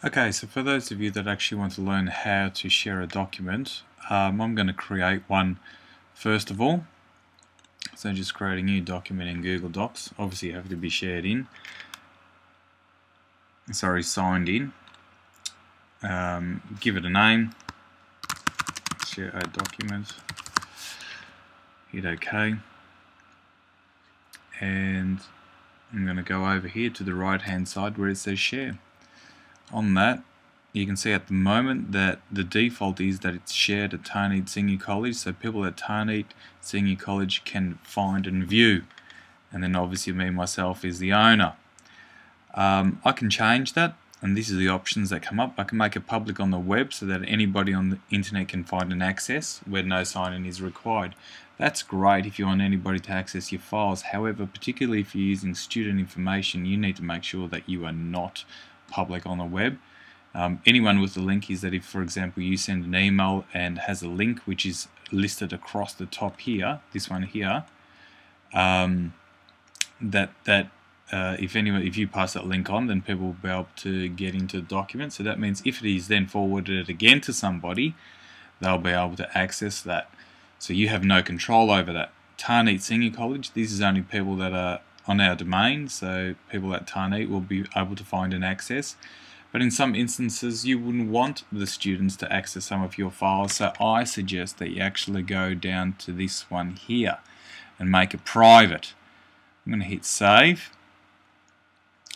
Okay, so for those of you that actually want to learn how to share a document, I'm going to create one first of all. So just create a new document in Google Docs. Obviously you have to be signed in. Give it a name, share a document, hit OK, and I'm going to go over here to the right hand side where it says share. On that, you can see at the moment that the default is that it's shared at Tarneit Senior College, so people at Tarneit Senior College can find and view, and then obviously me myself is the owner. I can change that, and these are the options that come up. I can make it public on the web so that anybody on the internet can find and access where no sign-in is required. That's great if you want anybody to access your files. However, particularly if you're using student information, you need to make sure that you are not public on the web. Anyone with the link is that if, for example, you send an email and has a link which is listed across the top here, this one here, if you pass that link on, then people will be able to get into the document. So that means if it is then forwarded again to somebody, they'll be able to access that. So you have no control over that. Tarneit Senior College, this is only people that are on our domain, so people at Tarneit will be able to find and access. But in some instances you wouldn't want the students to access some of your files, so I suggest that you actually go down to this one here and make it private. I'm going to hit save,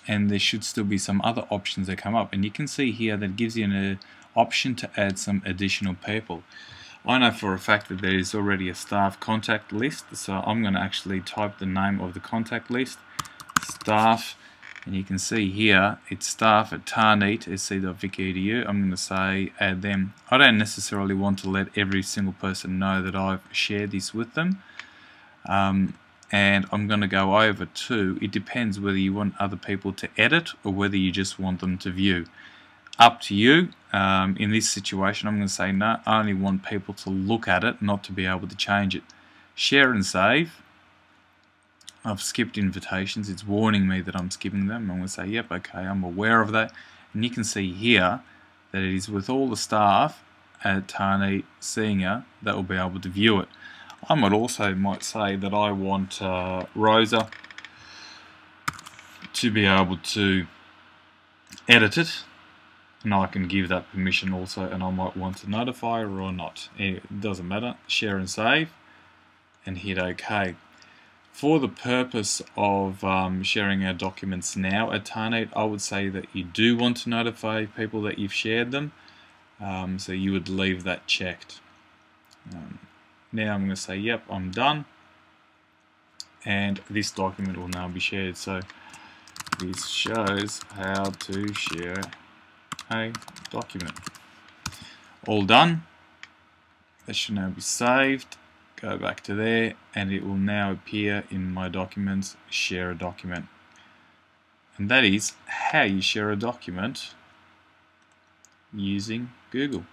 and there should still be some other options that come up, and you can see here that it gives you an option to add some additional people. I know for a fact that there is already a staff contact list, so I'm going to actually type the name of the contact list, staff, and you can see here it's staff at tarneit.sc.vic.edu. I'm going to say add them. I don't necessarily want to let every single person know that I've shared this with them, and I'm going to go over to, it depends whether you want other people to edit or whether you just want them to view. Up to you. In this situation I'm going to say no, I only want people to look at it, not to be able to change it. Share and save. I've skipped invitations, it's warning me that I'm skipping them. I'm going to say yep, okay, I'm aware of that, and you can see here that it is with all the staff at Tarneit Senior that will be able to view it. I might say that I want Rosa to be able to edit it, and I can give that permission also, and I might want to notify her or not. It doesn't matter. Share and save and hit OK. For the purpose of sharing our documents now at Tarneit, I would say that you do want to notify people that you've shared them, so you would leave that checked. Now I'm going to say yep, I'm done, and this document will now be shared. So this shows how to share a document. All done. That should now be saved. Go back to there, and it will now appear in my documents, share a document. And that is how you share a document using Google.